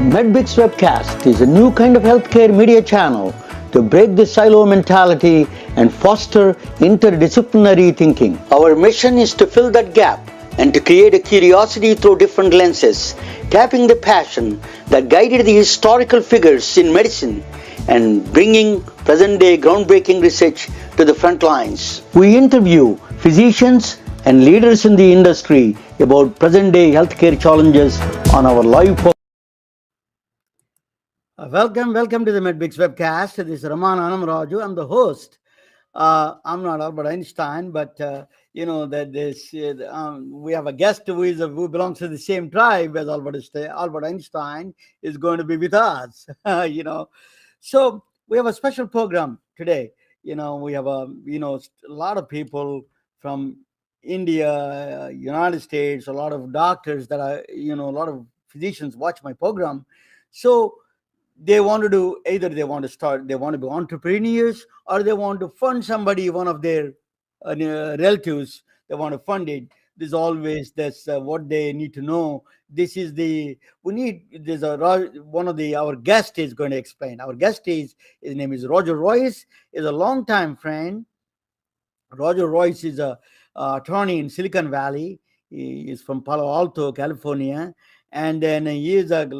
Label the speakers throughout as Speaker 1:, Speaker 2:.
Speaker 1: MedBix Webcast is a new kind of healthcare media channel to break the silo mentality and foster interdisciplinary thinking. Our mission is to fill that gap and to create a curiosity through different lenses, tapping the passion that guided the historical figures in medicine and bringing present-day groundbreaking research to the front lines. We interview physicians and leaders in the industry about present-day healthcare challenges on our live podcast. Welcome to the MedBix Webcast. This is Raman Anam. I'm the host. I'm not Albert Einstein, but we have a guest who belongs to the same tribe as Albert Einstein is going to be with us. So we have a special program today. We have a lot of people from India, United States, a lot of doctors that are a lot of physicians watch my program. So they want to do either they want to be entrepreneurs, or they want to fund somebody, one of their relatives. They want to fund it. There's always what they need to know. This is our guest is going to explain. Our guest his name is Royse. Is a longtime friend. Royse is a attorney in Silicon Valley. He is from Palo Alto, California, and then he held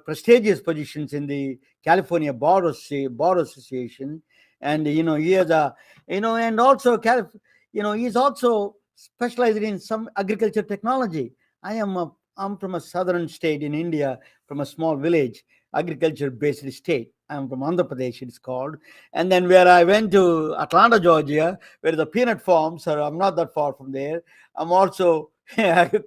Speaker 1: prestigious positions in the California Bar Association, and he has and also he's also specialized in some agriculture technology. I'm from a southern state in India, from a small village, agriculture-based state. I'm from Andhra Pradesh, it's called. And then where I went to Atlanta, Georgia, where the peanut farms, so I'm not that far from there. I'm also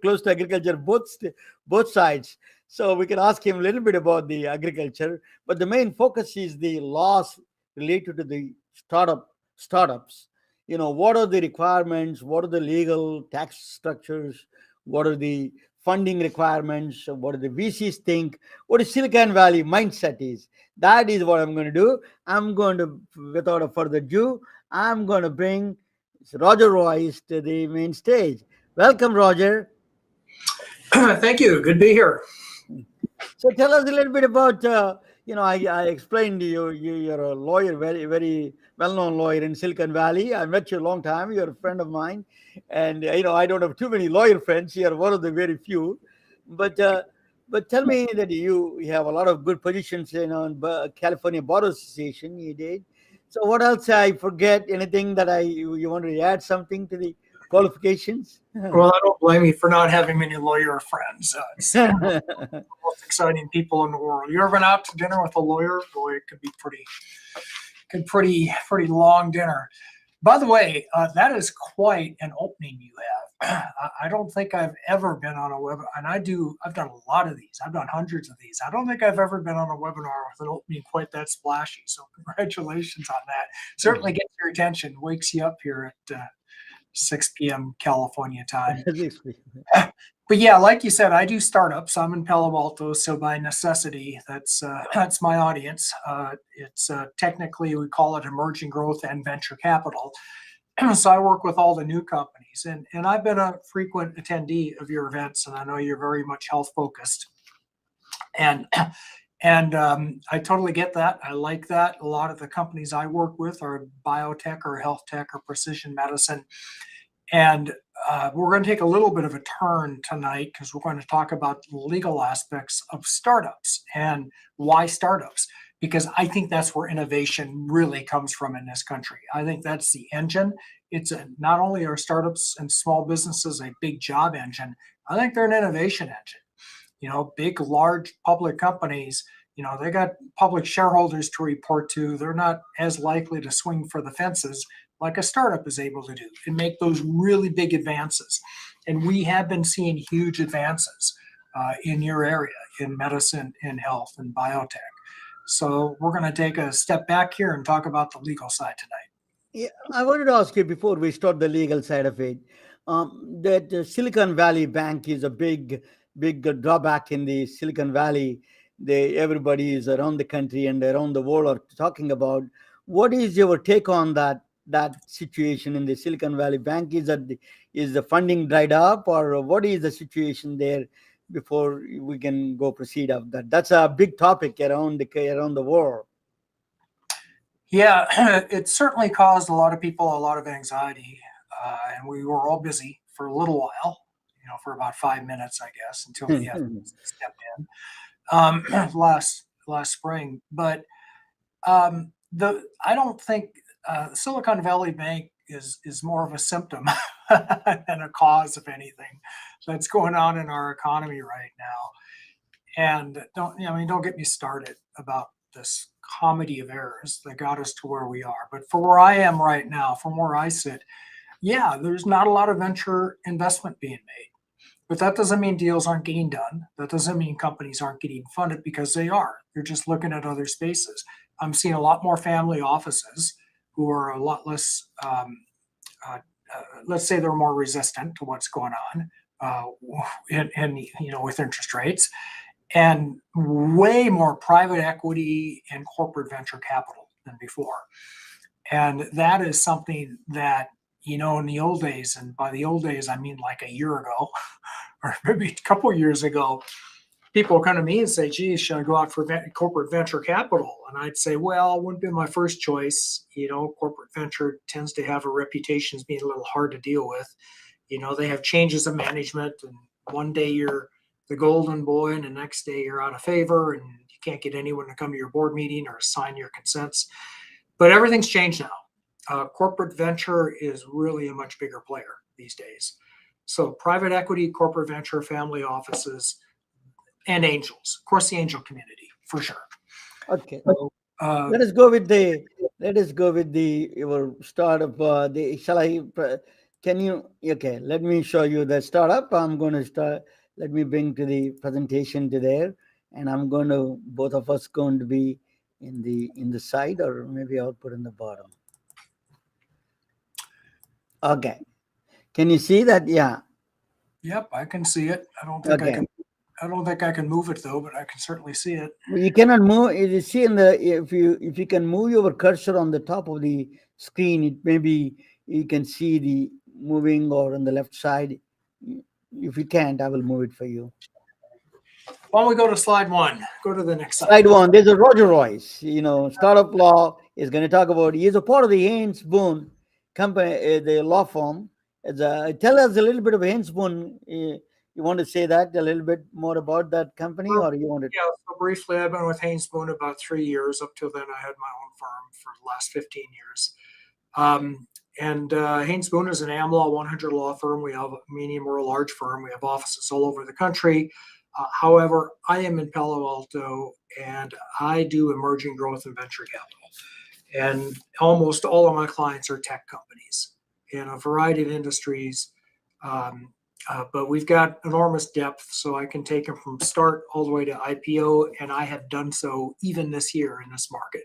Speaker 1: close to agriculture, both sides. So we can ask him a little bit about the agriculture, but the main focus is the laws related to the startups. What are the requirements? What are the legal tax structures? What are the funding requirements? What do the VCs think? What is Silicon Valley mindset is? That is what I'm going to do. I'm going to, without a further ado, I'm going to bring Royse to the main stage. Welcome, Roger.
Speaker 2: Thank you. Good to be here.
Speaker 1: So tell us a little bit about, I explained to you, you're a lawyer, very, very well-known lawyer in Silicon Valley. I met you a long time. You're a friend of mine. And, I don't have too many lawyer friends. You're one of the very few. But tell me that you have a lot of good positions in California Bar Association. You did. So what else? I forget anything that you want to add something to the qualifications?
Speaker 2: Well, I don't blame you for not having many lawyer friends. It's the most exciting people in the world. You ever been out to dinner with a lawyer? Boy, it could be pretty long dinner. By the way, that is quite an opening you have. I don't think I've ever been on a webinar, and I've done a lot of these. I've done hundreds of these. I don't think I've ever been on a webinar with an opening quite that splashy. So congratulations on that. Certainly gets your attention, wakes you up here at 6 p.m. California time. But yeah, like you said, I do startups. I'm in Palo Alto, so by necessity, that's my audience. It's technically, we call it emerging growth and venture capital. So I work with all the new companies, and I've been a frequent attendee of your events, and I know you're very much health focused. And I totally get that. I like that. A lot of the companies I work with are biotech or health tech or precision medicine. And we're going to take a little bit of a turn tonight because we're going to talk about the legal aspects of startups and why startups, because I think that's where innovation really comes from in this country. I think that's the engine. Not only are startups and small businesses a big job engine, I think they're an innovation engine. Big, large public companies, they got public shareholders to report to. They're not as likely to swing for the fences like a startup is able to do and make those really big advances. And we have been seeing huge advances in your area, in medicine, in health, and biotech. So we're going to take a step back here and talk about the legal side tonight.
Speaker 1: Yeah, I wanted to ask you before we start the legal side of it, that Silicon Valley Bank is a big drawback in the Silicon Valley. Everybody is around the country and around the world are talking about. What is your take on that that situation in the Silicon Valley Bank? Is the funding dried up, or what is the situation there before we can go proceed of that? That's a big topic around the world.
Speaker 2: Yeah, it certainly caused a lot of people a lot of anxiety, and we were all busy for a little while, for about 5 minutes, I guess, until the FDIC stepped in last spring. But I don't think Silicon Valley Bank is more of a symptom than a cause of anything that's going on in our economy right now. And don't get me started about this comedy of errors that got us to where we are. But for where I am right now, from where I sit, yeah, there's not a lot of venture investment being made. But that doesn't mean deals aren't getting done. That doesn't mean companies aren't getting funded, because they are. They're just looking at other spaces. I'm seeing a lot more family offices who are a lot less, let's say they're more resistant to what's going on with interest rates, and way more private equity and corporate venture capital than before. And that is something that, in the old days, and by the old days, I mean like a year ago, or maybe a couple of years ago, people come to me and say, geez, should I go out for corporate venture capital? And I'd say, well, it wouldn't be my first choice. Corporate venture tends to have a reputation as being a little hard to deal with. They have changes of management, and one day you're the golden boy, and the next day you're out of favor, and you can't get anyone to come to your board meeting or sign your consents. But everything's changed now. Corporate venture is really a much bigger player these days. So private equity, corporate venture, family offices, and angels. Of course, the angel community, for sure.
Speaker 1: Okay.
Speaker 2: So,
Speaker 1: Let us go with your startup. Shall I? Can you? Okay. Let me show you the startup. I'm going to start. Let me bring to the presentation to there, and I'm going to, both of us going to be in the side, or maybe I'll put in the bottom. Okay. Can you see that? Yeah.
Speaker 2: Yep, I can see it. I don't think
Speaker 1: Okay.
Speaker 2: I don't think I can move it though, but I can certainly see it.
Speaker 1: You cannot move. You see if you can move your cursor on the top of the screen, it maybe you can see the moving, or on the left side. If you can't, I will move it for you.
Speaker 2: Why don't we go to slide 1? Go to the next slide.
Speaker 1: Slide 1. There's a Roger Royce. Startup law is going to talk about. He is a part of the Haynes Boone company, the law firm. Tell us a little bit of Haynes Boone. You want to say that a little bit more about that company, or you want to?
Speaker 2: Yeah, so briefly, I've been with Haynes Boone about 3 years. Up till then, I had my own firm for the last 15 years. And Haynes Boone is an AmLaw 100 law firm. We're a large firm. We have offices all over the country. However, I am in Palo Alto, and I do emerging growth and venture capital. And almost all of my clients are tech companies in a variety of industries. But we've got enormous depth, so I can take them from start all the way to IPO, and I have done so even this year in this market.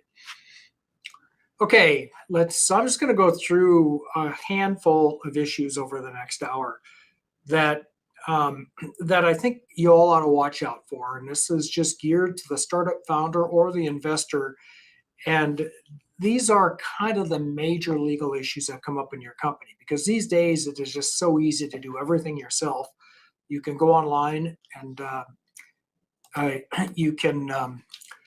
Speaker 2: Okay, I'm just going to go through a handful of issues over the next hour that I think you all ought to watch out for. And this is just geared to the startup founder or the investor. And these are kind of the major legal issues that come up in your company, because these days it is just so easy to do everything yourself. You can go online and you can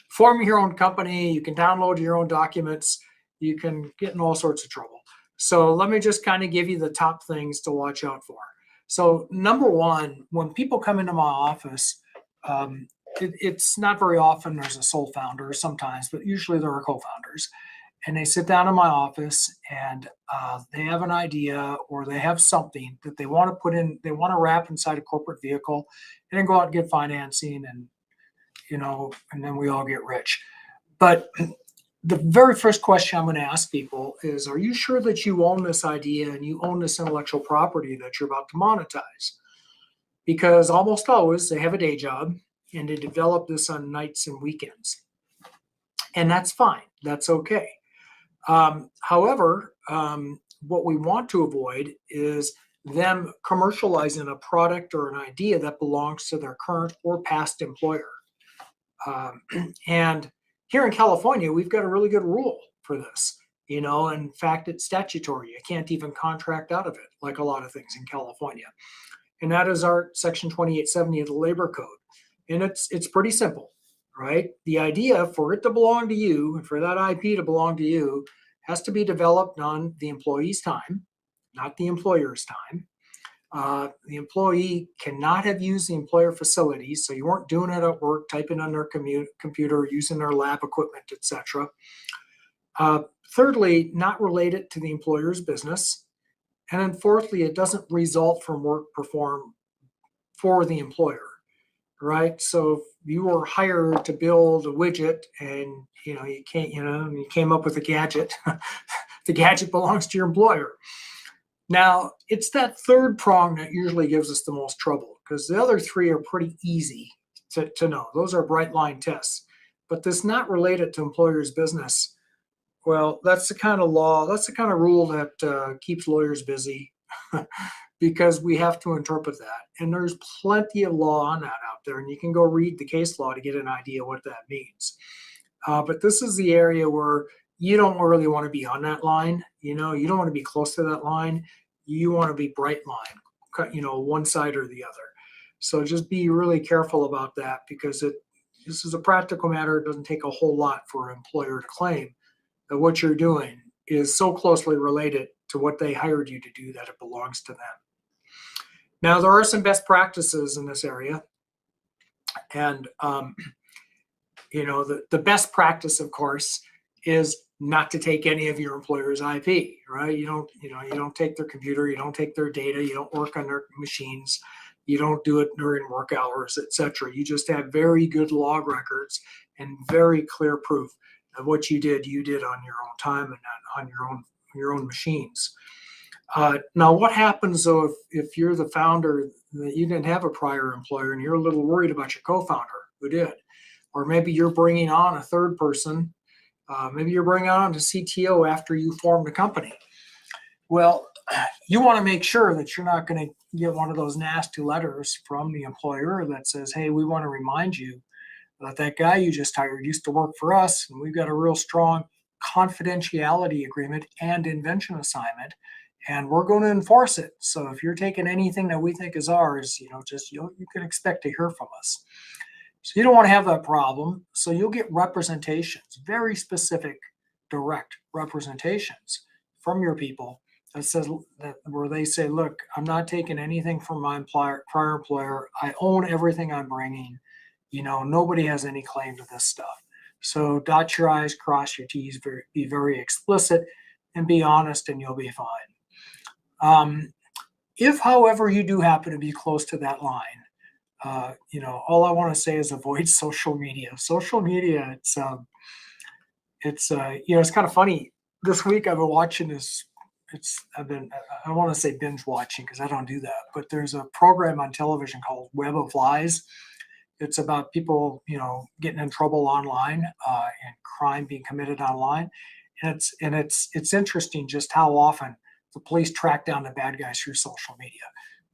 Speaker 2: form your own company. You can download your own documents. You can get in all sorts of trouble. So let me just kind of give you the top things to watch out for. So number one, when people come into my office, it's not very often there's a sole founder, sometimes, but usually there are co-founders. And they sit down in my office, and they have an idea, or they have something that they want to put in, they want to wrap inside a corporate vehicle, and then go out and get financing, and and then we all get rich. But the very first question I'm going to ask people is, are you sure that you own this idea and you own this intellectual property that you're about to monetize? Because almost always they have a day job, and they develop this on nights and weekends. And that's fine. That's okay. However, what we want to avoid is them commercializing a product or an idea that belongs to their current or past employer. And here in California, we've got a really good rule for this. In fact, it's statutory. You can't even contract out of it, like a lot of things in California. And that is our Section 2870 of the Labor Code. And it's pretty simple, right? The idea for it to belong to you and for that IP to belong to you has to be developed on the employee's time, not the employer's time. The employee cannot have used the employer facilities, so you weren't doing it at work, typing on their computer, using their lab equipment, etc. Thirdly, not related to the employer's business. And then fourthly, it doesn't result from work performed for the employer, right? So if you were hired to build a widget and you came up with a gadget, the gadget belongs to your employer. Now, it's that third prong that usually gives us the most trouble, because the other three are pretty easy to know. Those are bright line tests. But this not related to employer's business, well, that's the kind of law, that's the kind of rule that keeps lawyers busy because we have to interpret that. And there's plenty of law on that out there, and you can go read the case law to get an idea what that means. But this is the area where you don't really want to be on that line. You don't want to be close to that line. You want to be bright line, one side or the other. So just be really careful about that, because this is a practical matter. It doesn't take a whole lot for an employer to claim that what you're doing is so closely related to what they hired you to do that it belongs to them. Now, there are some best practices in this area. And, the best practice, of course, is not to take any of your employer's IP, right? You don't take their computer, you don't take their data, you don't work on their machines, you don't do it during work hours, etc. You just have very good log records and very clear proof of what you did on your own time and not on your own machines. Now, what happens though if you're the founder, that you didn't have a prior employer and you're a little worried about your co-founder who did, or maybe you're bringing on a third person. Maybe you're bringing on a CTO after you formed the company. Well, you want to make sure that you're not going to get one of those nasty letters from the employer that says, hey, we want to remind you that guy you just hired used to work for us, and we've got a real strong confidentiality agreement and invention assignment, and we're going to enforce it. So if you're taking anything that we think is ours, you can expect to hear from us. So you don't want to have that problem. So you'll get representations, very specific, direct representations from your people that says that where they say, look, I'm not taking anything from my prior employer. I own everything I'm bringing. Nobody has any claim to this stuff. So dot your I's, cross your T's, be very explicit, and be honest, and you'll be fine. If, however, you do happen to be close to that line, all I want to say is avoid social media. Social media, it's kind of funny. This week I've been watching this. I don't want to say binge watching because I don't do that, but there's a program on television called Web of Lies. It's about people, getting in trouble online and crime being committed online. And it's interesting just how often the police track down the bad guys through social media,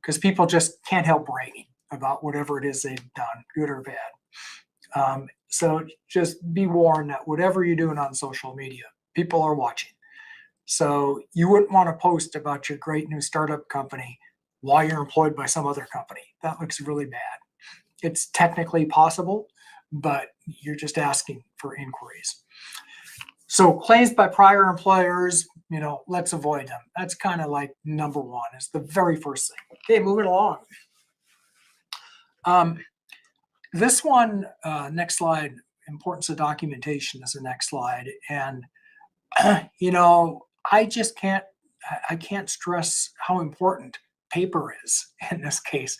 Speaker 2: because people just can't help bragging about whatever it is they've done, good or bad. So just be warned that whatever you're doing on social media, people are watching. So you wouldn't want to post about your great new startup company while you're employed by some other company. That looks really bad. It's technically possible, but you're just asking for inquiries. So claims by prior employers, let's avoid them. That's kind of like number one. It's the very first thing. Okay, moving along. This one, next slide, importance of documentation is the next slide. And, I can't stress how important paper is in this case.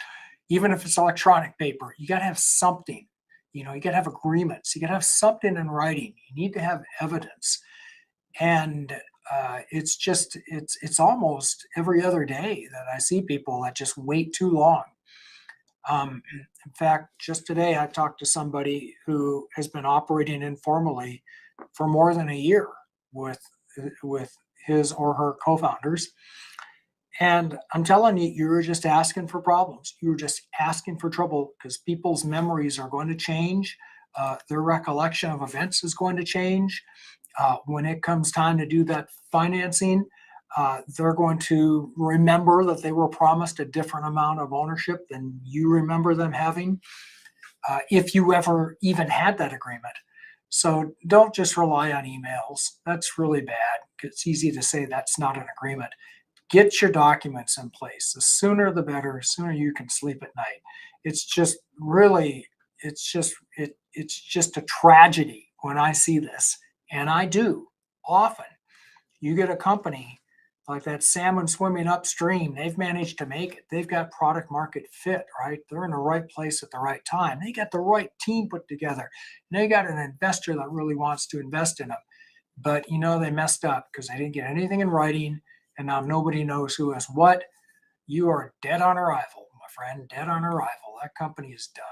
Speaker 2: Even if it's electronic paper, you got to have something, you got to have agreements, you got to have something in writing, you need to have evidence. And it's almost every other day that I see people that just wait too long. In fact, just today I talked to somebody who has been operating informally for more than a year with his or her co-founders. And I'm telling you, you're just asking for problems. You're just asking for trouble, because people's memories are going to change. Their recollection of events is going to change. When it comes time to do that financing, they're going to remember that they were promised a different amount of ownership than you remember them having, if you ever even had that agreement. So don't just rely on emails. That's really bad. It's easy to say that's not an agreement. Get your documents in place. The sooner the better, the sooner you can sleep at night. It's just really, it's just a tragedy when I see this. And I do often. You get a company like that salmon swimming upstream, they've managed to make it. They've got product market fit, right? They're in the right place at the right time. They got the right team put together. And they got an investor that really wants to invest in them. But they messed up because they didn't get anything in writing, and now nobody knows who has what. You are dead on arrival, my friend, dead on arrival. That company is done.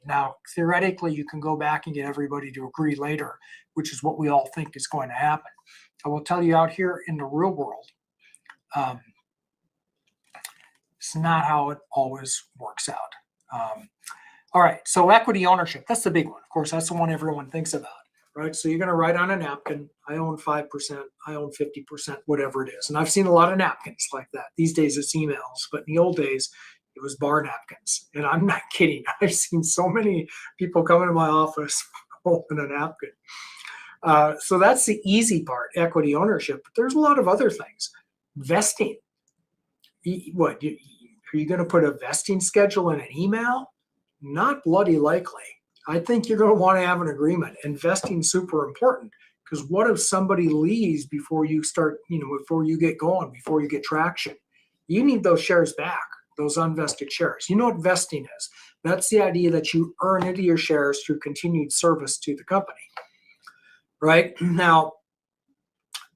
Speaker 2: Now, theoretically, you can go back and get everybody to agree later, which is what we all think is going to happen. I will tell you, out here in the real world, um, it's not how it always works out. All right, so equity ownership, that's the big one. Of course, that's the one everyone thinks about, right? So you're going to write on a napkin, I own 5%, I own 50%, whatever it is. And I've seen a lot of napkins like that. These days it's emails, but in the old days, it was bar napkins. And I'm not kidding. I've seen so many people come into my office holding a napkin. So that's the easy part, equity ownership. But there's a lot of other things. Vesting. What? Are you going to put a vesting schedule in an email? Not bloody likely. I think you're going to want to have an agreement. Investing super important, because what if somebody leaves before you start, before you get going, before you get traction? You need those shares back, those unvested shares. You know what vesting is? That's the idea that you earn into your shares through continued service to the company, right? Now,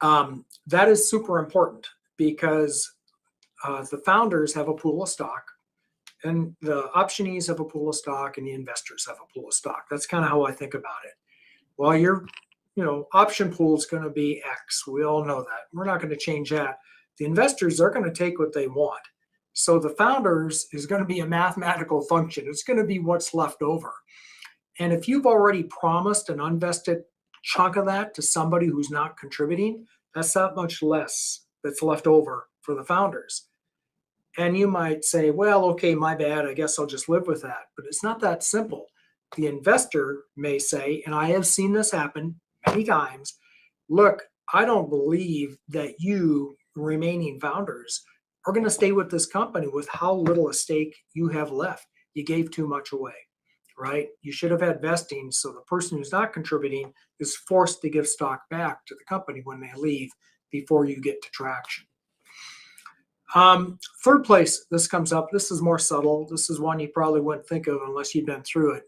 Speaker 2: that is super important because the founders have a pool of stock, and the optionees have a pool of stock, and the investors have a pool of stock. That's kind of how I think about it. Well, your option pool is going to be X. We all know that. We're not going to change that. The investors are going to take what they want. So the founders is going to be a mathematical function. It's going to be what's left over. And if you've already promised an unvested chunk of that to somebody who's not contributing, that's that much less that's left over for the founders. And you might say, well, okay, my bad. I guess I'll just live with that. But it's not that simple. The investor may say, and I have seen this happen many times, look, I don't believe that you remaining founders are going to stay with this company with how little a stake you have left. You gave too much away, right? You should have had vesting, so the person who's not contributing is forced to give stock back to the company when they leave before you get to traction. Third place, this comes up. This is more subtle. This is one you probably wouldn't think of unless you've been through it,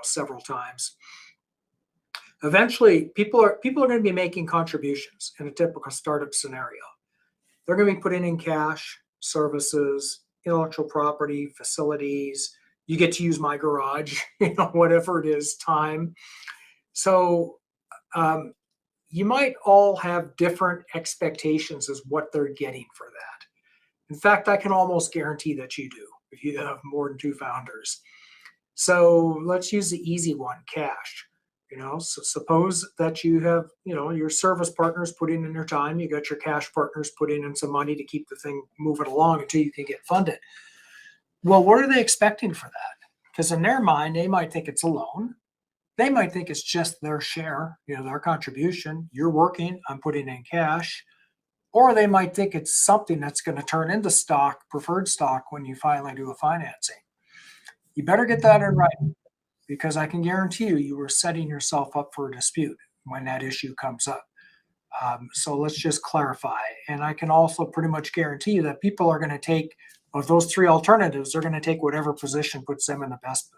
Speaker 2: several times. Eventually, people are going to be making contributions in a typical startup scenario. They're going to be putting in cash, services, intellectual property, facilities. You get to use my garage, whatever it is, time. So you might all have different expectations as what they're getting for that. In fact, I can almost guarantee that you do if you have more than two founders. So let's use the easy one, cash. So suppose that you have, your service partners putting in their time, you got your cash partners putting in some money to keep the thing moving along until you can get funded. Well, what are they expecting for that? Because in their mind, they might think it's a loan. They might think it's just their share, their contribution. You're working, I'm putting in cash. Or they might think it's something that's going to turn into stock, preferred stock, when you finally do a financing. You better get that in writing, because I can guarantee you were setting yourself up for a dispute when that issue comes up. So let's just clarify. And I can also pretty much guarantee you that people are going to take, of those three alternatives, they're going to take whatever position puts them in the best,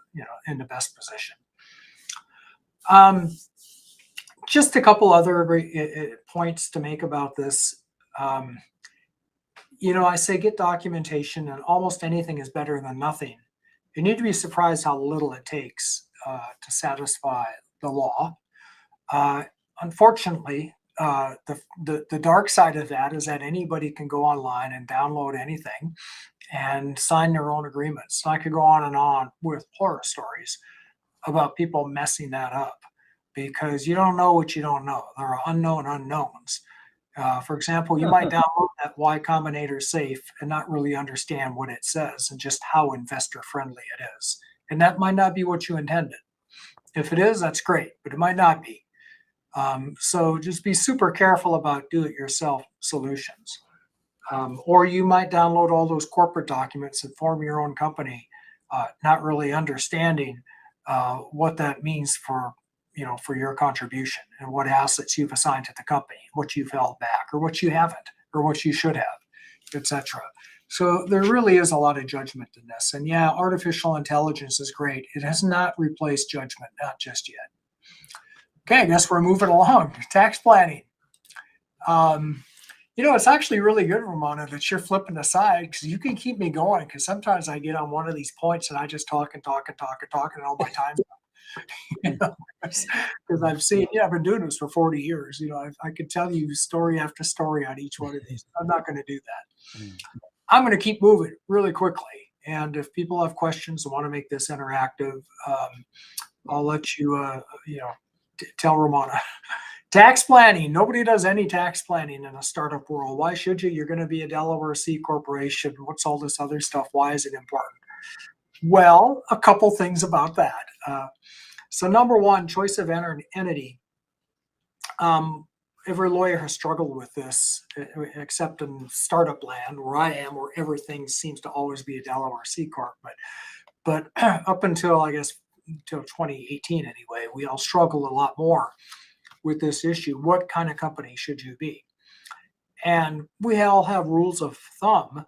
Speaker 2: in the best position. Just a couple other points to make about this. I say get documentation, and almost anything is better than nothing. You need to be surprised how little it takes to satisfy the law. Unfortunately, the dark side of that is that anybody can go online and download anything and sign their own agreements. So I could go on and on with horror stories about people messing that up. because you don't know what you don't know. There are unknown unknowns. For example, you might download that Y Combinator safe and not really understand what it says and just how investor friendly it is. And that might not be what you intended. If it is, that's great, but it might not be. So just be super careful about do-it-yourself solutions. Or you might download all those corporate documents and form your own company, not really understanding what that means for for your contribution and what assets you've assigned to the company, what you've held back, or what you haven't, or what you should have, etc. So there really is a lot of judgment in this. And yeah, artificial intelligence is great. It has not replaced judgment, not just yet. Okay, I guess we're moving along. Tax planning. It's actually really good, Ramona, that you're flipping aside because you can keep me going. Because sometimes I get on one of these points and I just talk and talk and talk and talk, and all my time. Because I've seen, I've been doing this for 40 years. I could tell you story after story on each one of these. I'm not going to do that. I'm going to keep moving really quickly. And if people have questions and want to make this interactive, I'll let you, tell Ramona. Tax planning. Nobody does any tax planning in a startup world. Why should you? You're going to be a Delaware C corporation. What's all this other stuff? Why is it important? Well, a couple things about that. So number one, choice of entity. Every lawyer has struggled with this, except in startup land where I am, where everything seems to always be a Delaware C corp. But up until until 2018 anyway, we all struggled a lot more with this issue. What kind of company should you be? And we all have rules of thumb,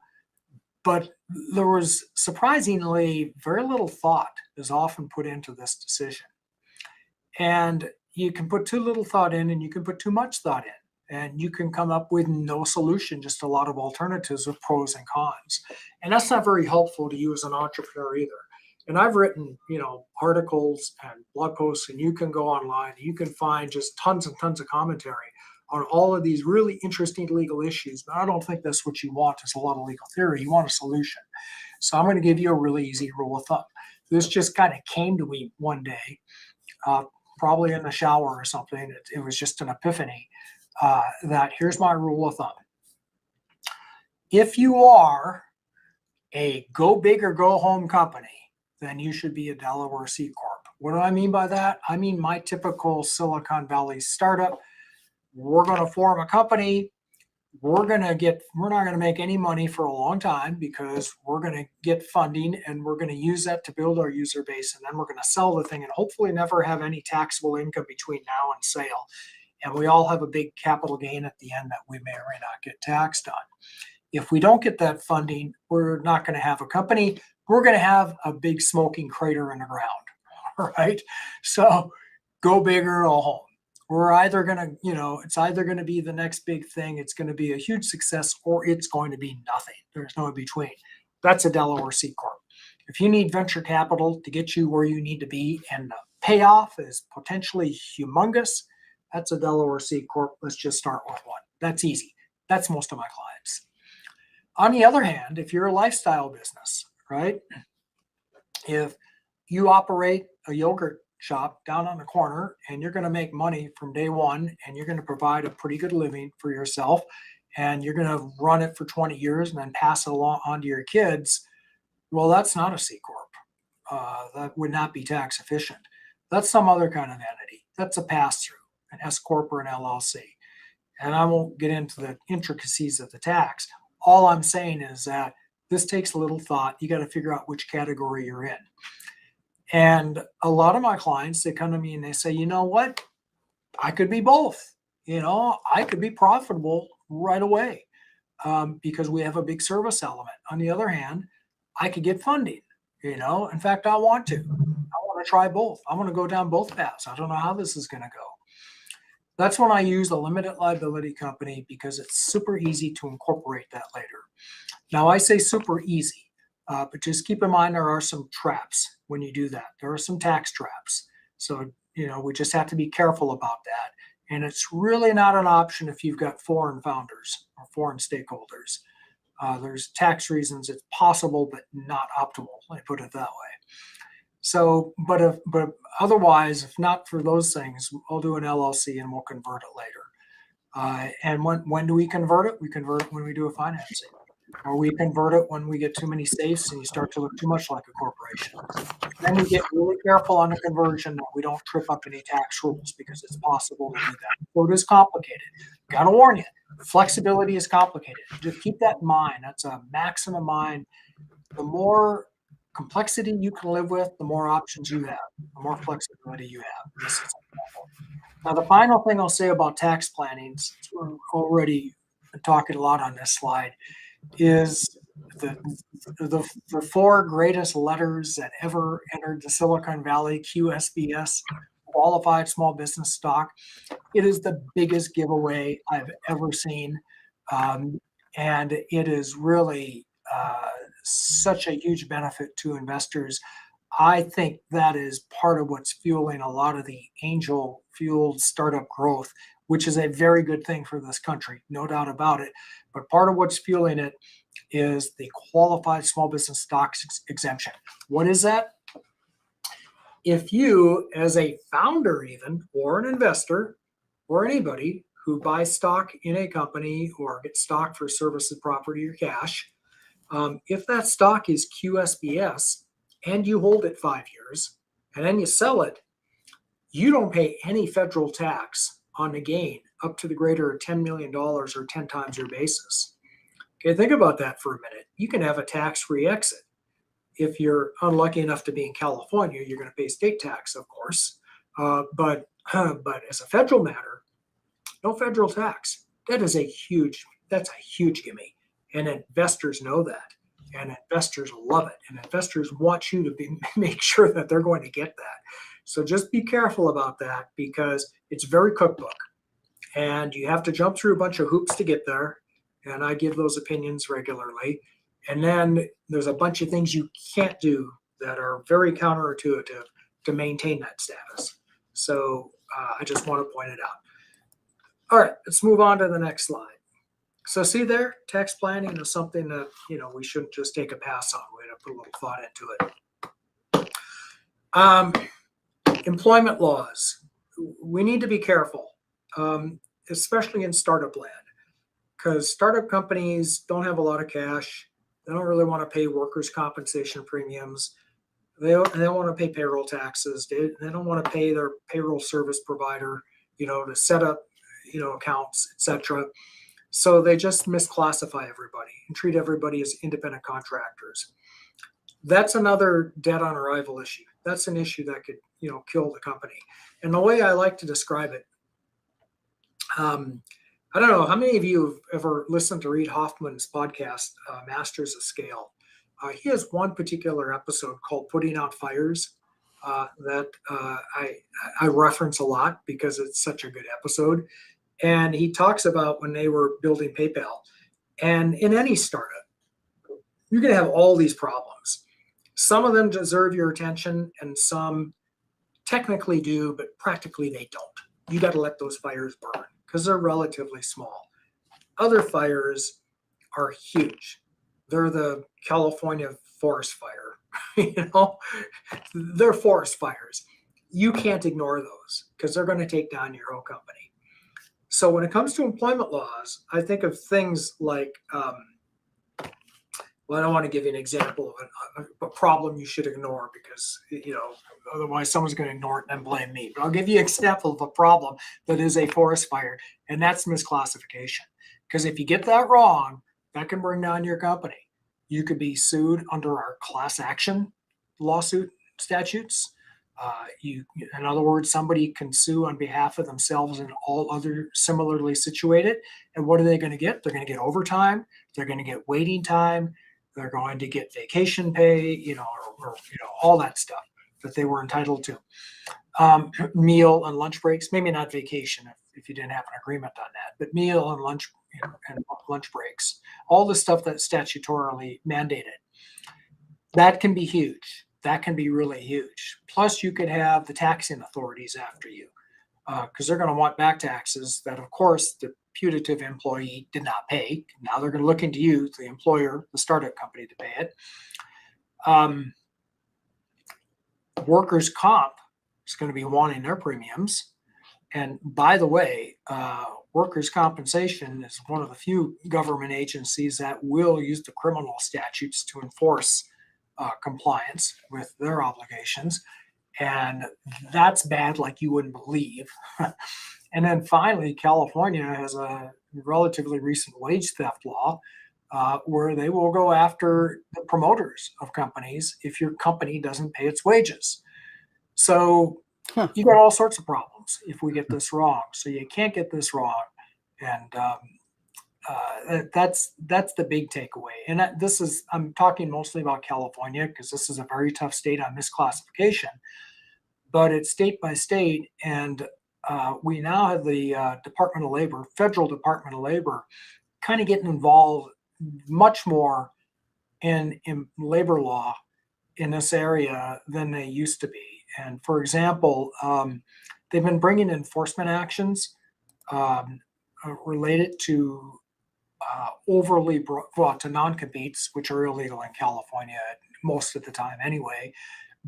Speaker 2: but there was surprisingly very little thought is often put into this decision. And you can put too little thought in and you can put too much thought in. And you can come up with no solution, just a lot of alternatives with pros and cons. And that's not very helpful to you as an entrepreneur either. And I've written, articles and blog posts, and you can go online, and you can find just tons and tons of commentary on all of these really interesting legal issues. But I don't think that's what you want is a lot of legal theory. You want a solution. So I'm going to give you a really easy rule of thumb. This just kind of came to me one day, probably in the shower or something. It was just an epiphany that here's my rule of thumb. If you are a go big or go home company, then you should be a Delaware C Corp. What do I mean by that? I mean my typical Silicon Valley startup. We're going to form a company. We're not going to make any money for a long time because we're going to get funding and we're going to use that to build our user base. And then we're going to sell the thing and hopefully never have any taxable income between now and sale. And we all have a big capital gain at the end that we may or may not get taxed on. If we don't get that funding, we're not going to have a company. We're going to have a big smoking crater in the ground. All right. So go big or go home. We're either going to, it's either going to be the next big thing. It's going to be a huge success or it's going to be nothing. There's no in between. That's a Delaware C Corp. If you need venture capital to get you where you need to be and the payoff is potentially humongous, that's a Delaware C Corp. Let's just start with one. That's easy. That's most of my clients. On the other hand, if you're a lifestyle business, right? If you operate a yogurt shop down on the corner and you're going to make money from day one and you're going to provide a pretty good living for yourself and you're going to run it for 20 years and then pass it along on to your kids, well, that's not a C Corp. That would not be tax efficient. That's some other kind of entity. That's a pass-through, an S Corp or an LLC. And I won't get into the intricacies of the tax. All I'm saying is that this takes a little thought. You got to figure out which category you're in. And a lot of my clients, they come to me and they say, you know what? I could be both. I could be profitable right away because we have a big service element. On the other hand, I could get funding. In fact, I want to. I want to try both. I want to go down both paths. I don't know how this is going to go. That's when I use a limited liability company because it's super easy to incorporate that later. Now, I say super easy, but just keep in mind there are some traps when you do that. There are some tax traps. So, we just have to be careful about that. And it's really not an option if you've got foreign founders or foreign stakeholders. There's tax reasons it's possible, but not optimal. Let me put it that way. So, but otherwise, if not for those things, I'll do an LLC and we'll convert it later. And when do we convert it? We convert it when we do a financing, or we convert it when we get too many safes and you start to look too much like a corporation. Then you get really careful on the conversion that we don't trip up any tax rules, because it's possible to do that. So it is complicated. Got to warn you, flexibility is complicated. Just keep that in mind. That's a maximum mind. The more complexity you can live with, the more options you have, the more flexibility you have. This is example. Now, the final thing I'll say about tax planning, since we're already talking a lot on this slide, is the four greatest letters that ever entered the Silicon Valley, QSBS, qualified small business stock. It is the biggest giveaway I've ever seen. And it is really such a huge benefit to investors. I think that is part of what's fueling a lot of the angel fueled startup growth, which is a very good thing for this country, no doubt about it. But part of what's fueling it is the qualified small business stocks exemption. What is that? If you, as a founder even, or an investor, or anybody who buys stock in a company or gets stock for services, property, or cash, if that stock is QSBS and you hold it 5 years and then you sell it, you don't pay any federal tax on the gain up to the greater of $10 million or 10 times your basis. Okay, think about that for a minute. You can have a tax-free exit. If you're unlucky enough to be in California, you're going to pay state tax, of course. But as a federal matter, no federal tax. That's a huge gimme. And investors know that. And investors love it. And investors want you to make sure that they're going to get that. So just be careful about that, because it's very cookbook. And you have to jump through a bunch of hoops to get there. And I give those opinions regularly. And then there's a bunch of things you can't do that are very counterintuitive to maintain that status. So I just want to point it out. All right, let's move on to the next slide. So see there, tax planning is something that, we shouldn't just take a pass on. We have to put a little thought into it. Employment laws. We need to be careful, especially in startup land, because startup companies don't have a lot of cash. They don't really want to pay workers' compensation premiums. They don't want to pay payroll taxes. They don't want to pay their payroll service provider, to set up, accounts, etc. So they just misclassify everybody and treat everybody as independent contractors. That's another dead on arrival issue. That's an issue that could, kill the company. And the way I like to describe it, I don't know how many of you have ever listened to Reid Hoffman's podcast, Masters of Scale. He has one particular episode called Putting Out Fires that I reference a lot because it's such a good episode. And he talks about when they were building PayPal. And in any startup, you're going to have all these problems. Some of them deserve your attention and some technically do, but practically they don't. You got to let those fires burn because they're relatively small. Other fires are huge. They're the California forest fire. They're forest fires. You can't ignore those because they're going to take down your whole company. So when it comes to employment laws, I think of things like, I don't want to give you an example of a problem you should ignore because, otherwise someone's going to ignore it and then blame me. But I'll give you an example of a problem that is a forest fire, and that's misclassification. Because if you get that wrong, that can bring down your company. You could be sued under our class action lawsuit statutes. In other words, somebody can sue on behalf of themselves and all other similarly situated. And what are they going to get? They're going to get overtime. They're going to get waiting time. They're going to get vacation pay, or all that stuff that they were entitled to. Meal and lunch breaks, maybe not vacation if you didn't have an agreement on that, but meal and lunch and lunch breaks, all the stuff that's statutorily mandated. That can be huge. That can be really huge. Plus, you could have the taxing authorities after you because they're going to want back taxes that, of course, the putative employee did not pay. Now they're going to look into you, the employer, the startup company, to pay it. Workers' comp is going to be wanting their premiums. And by the way, workers' compensation is one of the few government agencies that will use the criminal statutes to enforce compliance with their obligations. And that's bad like you wouldn't believe. And then finally, California has a relatively recent wage theft law where they will go after the promoters of companies if your company doesn't pay its wages. So you got all sorts of problems if we get this wrong. So you can't get this wrong, and that's the big takeaway. And I'm talking mostly about California because this is a very tough state on misclassification, but it's state by state, and we now have the Department of Labor, federal Department of Labor, kind of getting involved much more in labor law in this area than they used to be. And for example, they've been bringing enforcement actions related to to non-competes, which are illegal in California most of the time anyway,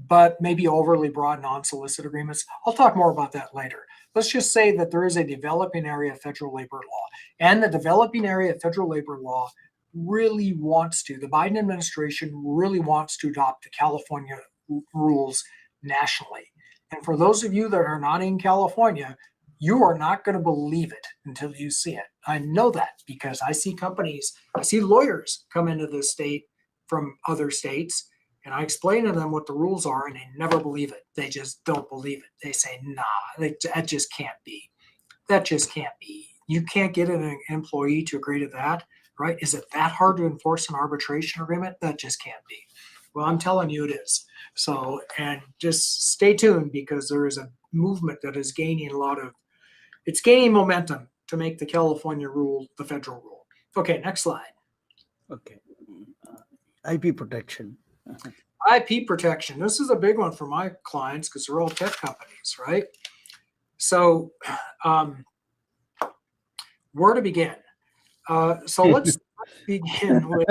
Speaker 2: but maybe overly broad non-solicit agreements. I'll talk more about that later. Let's just say that there is a developing area of federal labor law, and the developing area of federal labor law really wants to, the Biden administration really wants to adopt the California rules nationally. And for those of you that are not in California, you are not going to believe it until you see it. I know that because I see lawyers come into this state from other states, and I explain to them what the rules are, and they never believe it. They just don't believe it. They say, nah, that just can't be. That just can't be. You can't get an employee to agree to that, right? Is it that hard to enforce an arbitration agreement? That just can't be. Well, I'm telling you it is. So, and just stay tuned because there is a movement that is gaining it's gaining momentum to make the California rule the federal rule. Okay, next slide.
Speaker 1: Okay. IP protection.
Speaker 2: IP protection. This is a big one for my clients because they're all tech companies, right? So, where to begin? So let's begin with,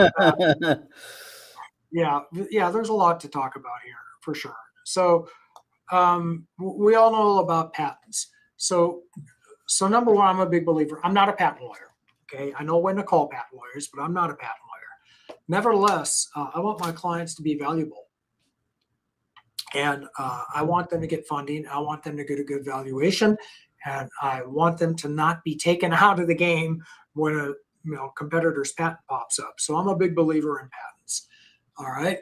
Speaker 2: there's a lot to talk about here for sure. So we all know about patents. So number one, I'm a big believer. I'm not a patent lawyer. Okay, I know when to call patent lawyers, but I'm not a patent lawyer. Nevertheless, I want my clients to be valuable. And I want them to get funding. I want them to get a good valuation. And I want them to not be taken out of the game when a competitor's patent pops up. So I'm a big believer in patents. All right.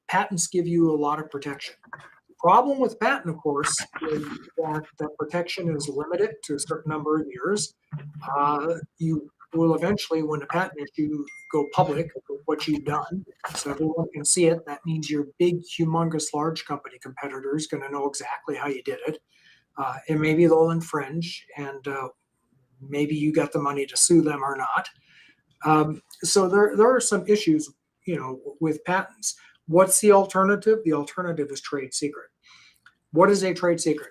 Speaker 2: Patents give you a lot of protection. The problem with patent, of course, is that the protection is limited to a certain number of years. You will eventually, when the patent issue go public, what you've done, so everyone can see it. That means your big, humongous, large company competitor is going to know exactly how you did it. And maybe they'll infringe, and maybe you got the money to sue them or not. So there are some issues, with patents. What's the alternative? The alternative is trade secret. What is a trade secret?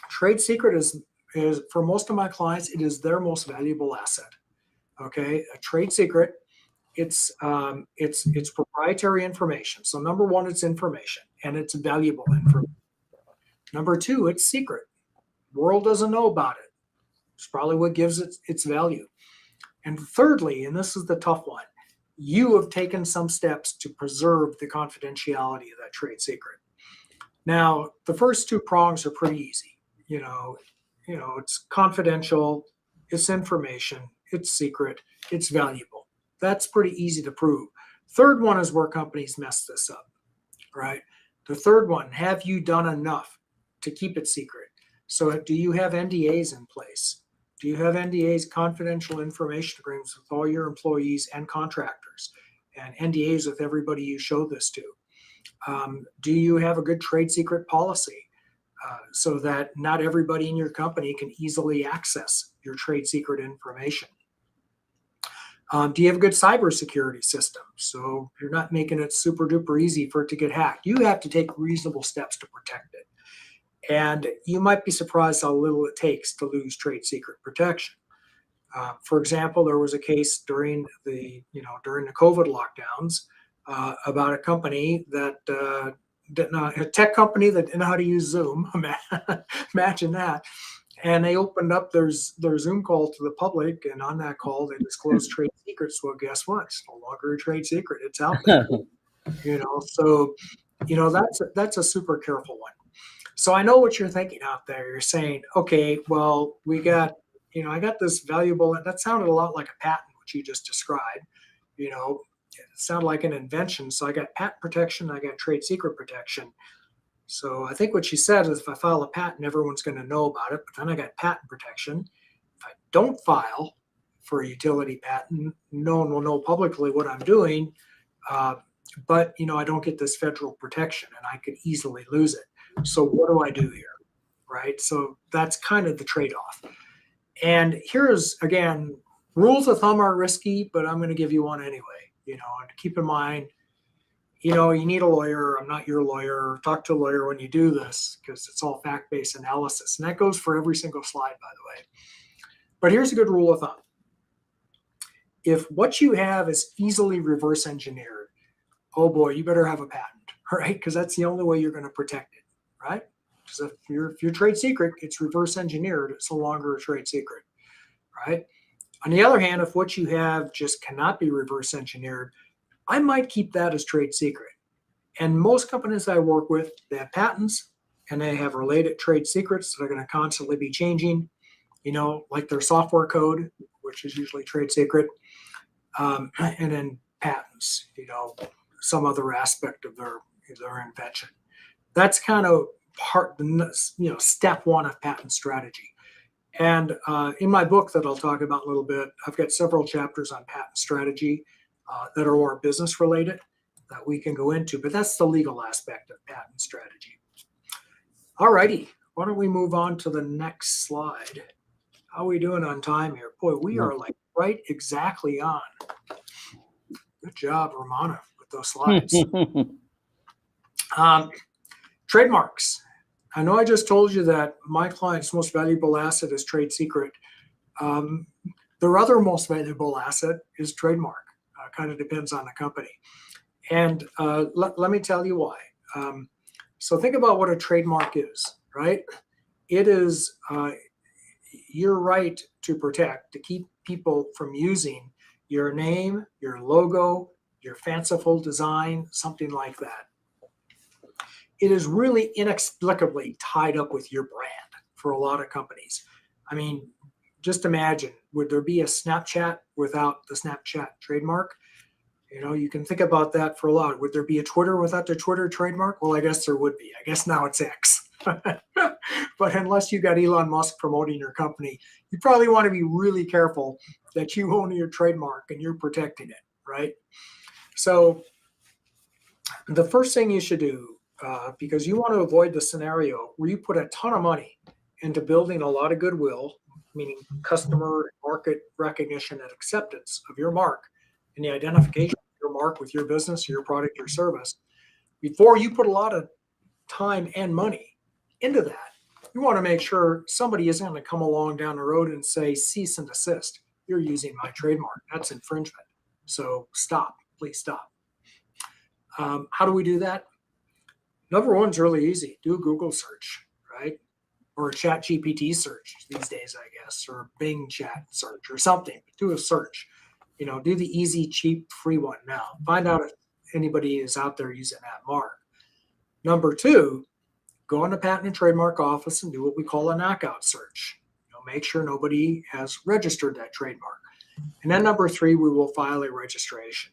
Speaker 2: Trade secret is for most of my clients, it is their most valuable asset. Okay, a trade secret, it's proprietary information. So number one, it's information, and it's valuable information. Number two, it's secret. The world doesn't know about it. It's probably what gives it its value. And thirdly, and this is the tough one, you have taken some steps to preserve the confidentiality of that trade secret. Now, the first two prongs are pretty easy. It's confidential, it's information, it's secret, it's valuable. That's pretty easy to prove. Third one is where companies mess this up, right? The third one, have you done enough to keep it secret? So do you have NDAs in place? Do you have NDAs, confidential information agreements, with all your employees and contractors, and NDAs with everybody you show this to? Do you have a good trade secret policy so that not everybody in your company can easily access your trade secret information? Do you have a good cybersecurity system? So you're not making it super duper easy for it to get hacked. You have to take reasonable steps to protect it. And you might be surprised how little it takes to lose trade secret protection. For example, there was a case during the COVID lockdowns about a company that a tech company that didn't know how to use Zoom. Imagine that. And they opened up their Zoom call to the public, and on that call, they disclosed trade secrets. Well, guess what? It's no longer a trade secret. It's out there. So that's a super careful one. So I know what you're thinking out there. You're saying, okay, well, we got, I got this valuable. That sounded a lot like a patent, which you just described. It sounded like an invention. So I got patent protection. I got trade secret protection. So I think what she said is if I file a patent, everyone's going to know about it. But then I got patent protection. If I don't file for a utility patent, no one will know publicly what I'm doing. But I don't get this federal protection, and I could easily lose it. So what do I do here? Right? So that's kind of the trade-off. And here's, again, rules of thumb are risky, but I'm going to give you one anyway. And keep in mind, you need a lawyer. I'm not your lawyer. Talk to a lawyer when you do this, because it's all fact-based analysis. And that goes for every single slide, by the way. But here's a good rule of thumb. If what you have is easily reverse engineered, oh boy, you better have a patent, right? Because that's the only way you're going to protect it, right? Because if your trade secret gets reverse engineered, it's no longer a trade secret, right? On the other hand, if what you have just cannot be reverse engineered, I might keep that as trade secret. And most companies I work with, they have patents and they have related trade secrets that are going to constantly be changing, like their software code, which is usually trade secret, and then patents, some other aspect of their invention. That's kind of step one of patent strategy. And in my book that I'll talk about in a little bit, I've got several chapters on patent strategy that are more business related that we can go into, but that's the legal aspect of patent strategy. All righty, why don't we move on to the next slide? How are we doing on time here? Boy, we are like right exactly on. Good job, Romana, with those slides. Trademarks. I know I just told you that my client's most valuable asset is trade secret. Their other most valuable asset is trademark. Kind of depends on the company. And let me tell you why. So think about what a trademark is, right? It is your right to protect, to keep people from using your name, your logo, your fanciful design, something like that. It is really inexplicably tied up with your brand for a lot of companies. I mean, just imagine, would there be a Snapchat without the Snapchat trademark? You can think about that for a lot. Would there be a Twitter without the Twitter trademark? Well, I guess there would be. I guess now it's X. But unless you got Elon Musk promoting your company, you probably want to be really careful that you own your trademark and you're protecting it, right? So the first thing you should do, because you want to avoid the scenario where you put a ton of money into building a lot of goodwill, meaning customer market recognition and acceptance of your mark and the identification of your mark with your business, your product, your service, before you put a lot of time and money into that. You want to make sure somebody isn't going to come along down the road and say, cease and desist. You're using my trademark. That's infringement. So stop, please stop. How do we do that? Number one's really easy. Do a Google search, right? Or a Chat GPT search these days, I guess, or Bing chat search or something. Do a search. Do the easy, cheap, free one now. Find out if anybody is out there using that mark. Number two, go in the Patent and Trademark Office and do what we call a knockout search. Make sure nobody has registered that trademark. And then number three, we will file a registration.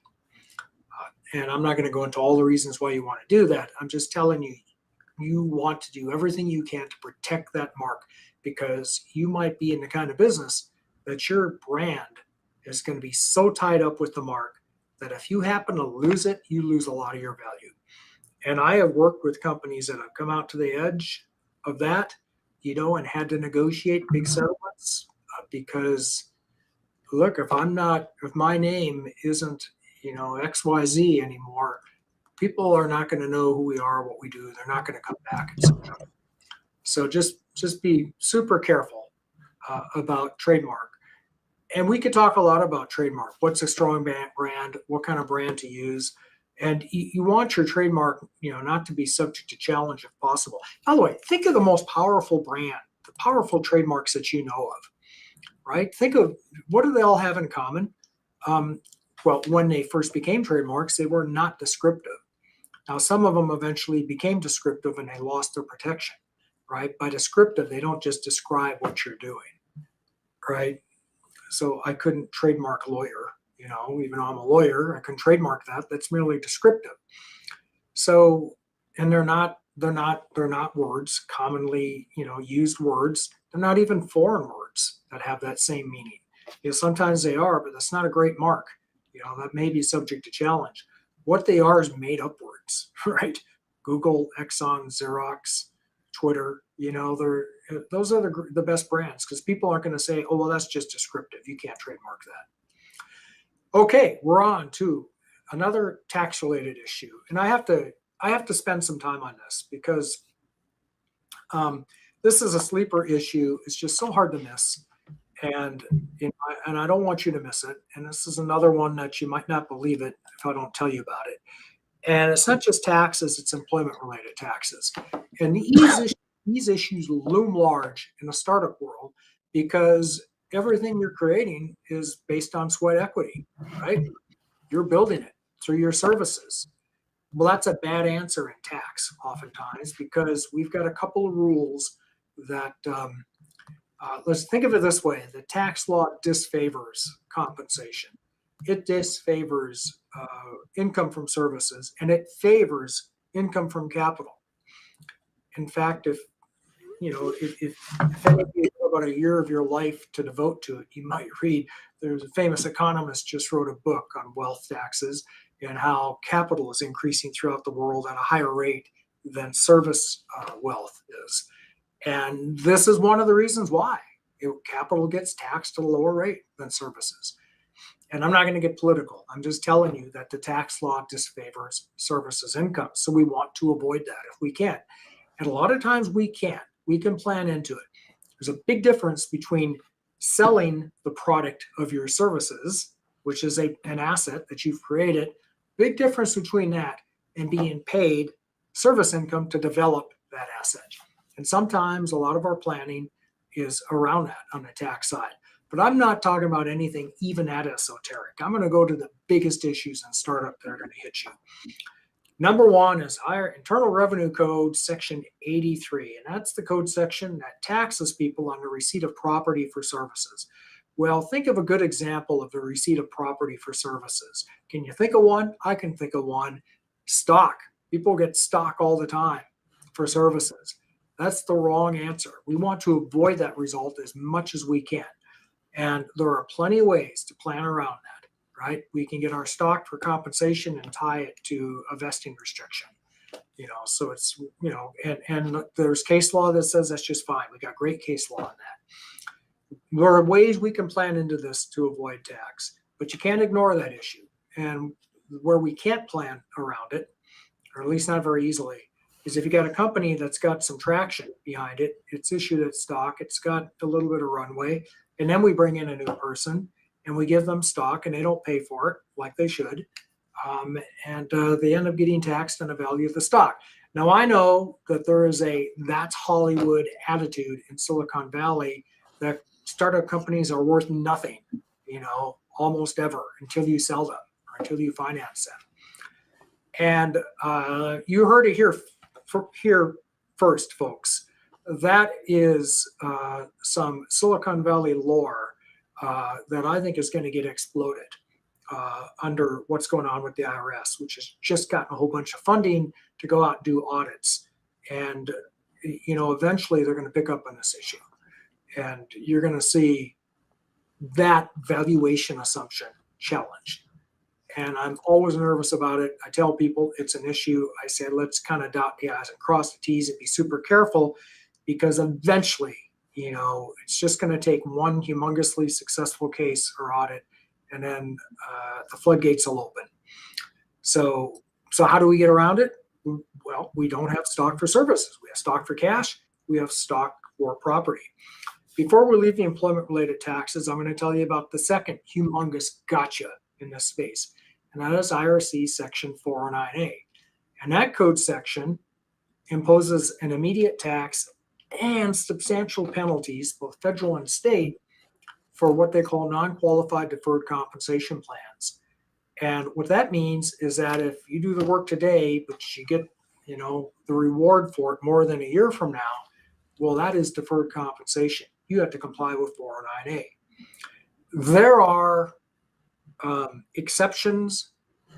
Speaker 2: And I'm not going to go into all the reasons why you want to do that. I'm just telling you, you want to do everything you can to protect that mark, because you might be in the kind of business that your brand is going to be so tied up with the mark that if you happen to lose it, you lose a lot of your value. And I have worked with companies that have come out to the edge of that, and had to negotiate big settlements because, look, if my name isn't, XYZ anymore, people are not going to know who we are, what we do. They're not going to come back, etc. So just be super careful about trademark. And we could talk a lot about trademark. What's a strong brand? What kind of brand to use? And you want your trademark, not to be subject to challenge if possible. By the way, think of the most powerful brand, the powerful trademarks that you know of, right? Think of, what do they all have in common? Well, when they first became trademarks, they were not descriptive. Now, some of them eventually became descriptive and they lost their protection, right? By descriptive, they don't just describe what you're doing, right? So I couldn't trademark lawyer, even though I'm a lawyer, I couldn't trademark that. That's merely descriptive. So, and they're not words, commonly, used words. They're not even foreign words that have that same meaning. Sometimes they are, but that's not a great mark. That may be subject to challenge. What they are is made up words, right? Google, Exxon, Xerox, Twitter, those are the best brands, because people aren't going to say, oh, well, that's just descriptive. You can't trademark that. Okay, we're on to another tax related issue. And I have to spend some time on this because this is a sleeper issue. It's just so hard to miss. And and I don't want you to miss it. And this is another one that you might not believe it if I don't tell you about it. And it's not just taxes, it's employment related taxes. And these issues loom large in the startup world because everything you're creating is based on sweat equity, right? You're building it through your services. Well, that's a bad answer in tax oftentimes, because we've got a couple of rules that, let's think of it this way. The tax law disfavors compensation. It disfavors income from services, and it favors income from capital. In fact, if any of you have about a year of your life to devote to it, you might read, there's a famous economist just wrote a book on wealth taxes and how capital is increasing throughout the world at a higher rate than service wealth is. And this is one of the reasons why capital gets taxed at a lower rate than services. And I'm not going to get political. I'm just telling you that the tax law disfavors services income. So we want to avoid that if we can. And a lot of times we can't. We can plan into it. There's a big difference between selling the product of your services, which is an asset that you've created. Big difference between that and being paid service income to develop that asset. And sometimes a lot of our planning is around that on the tax side. But I'm not talking about anything even that esoteric. I'm going to go to the biggest issues in startup that are going to hit you. Number one is our Internal Revenue Code, Section 83. And that's the code section that taxes people on the receipt of property for services. Well, think of a good example of the receipt of property for services. Can you think of one? I can think of one. Stock. People get stock all the time for services. That's the wrong answer. We want to avoid that result as much as we can. And there are plenty of ways to plan around that, right? We can get our stock for compensation and tie it to a vesting restriction. So it's, and there's case law that says that's just fine. We got great case law on that. There are ways we can plan into this to avoid tax, but you can't ignore that issue. And where we can't plan around it, or at least not very easily, is if you got a company that's got some traction behind it, it's issued its stock, it's got a little bit of runway, and then we bring in a new person and we give them stock and they don't pay for it like they should. And they end up getting taxed on the value of the stock. Now, I know that there is that's Hollywood attitude in Silicon Valley, that startup companies are worth nothing, almost ever, until you sell them or until you finance them. And you heard it here first, folks. That is some Silicon Valley lore that I think is going to get exploded under what's going on with the IRS, which has just gotten a whole bunch of funding to go out and do audits. And, eventually they're going to pick up on this issue. And you're going to see that valuation assumption challenged. And I'm always nervous about it. I tell people it's an issue. I say, let's kind of dot the I's and cross the T's and be super careful, because eventually, it's just going to take one humongously successful case or audit, and then the floodgates will open. So how do we get around it? Well, we don't have stock for services. We have stock for cash. We have stock for property. Before we leave the employment-related taxes, I'm going to tell you about the second humongous gotcha in this space. and that is IRC Section 409A. And that code section imposes an immediate tax and substantial penalties, both federal and state, for what they call non-qualified deferred compensation plans. And what that means is that if you do the work today, but you get, the reward for it more than a year from now, well, that is deferred compensation. You have to comply with 409A. There are exceptions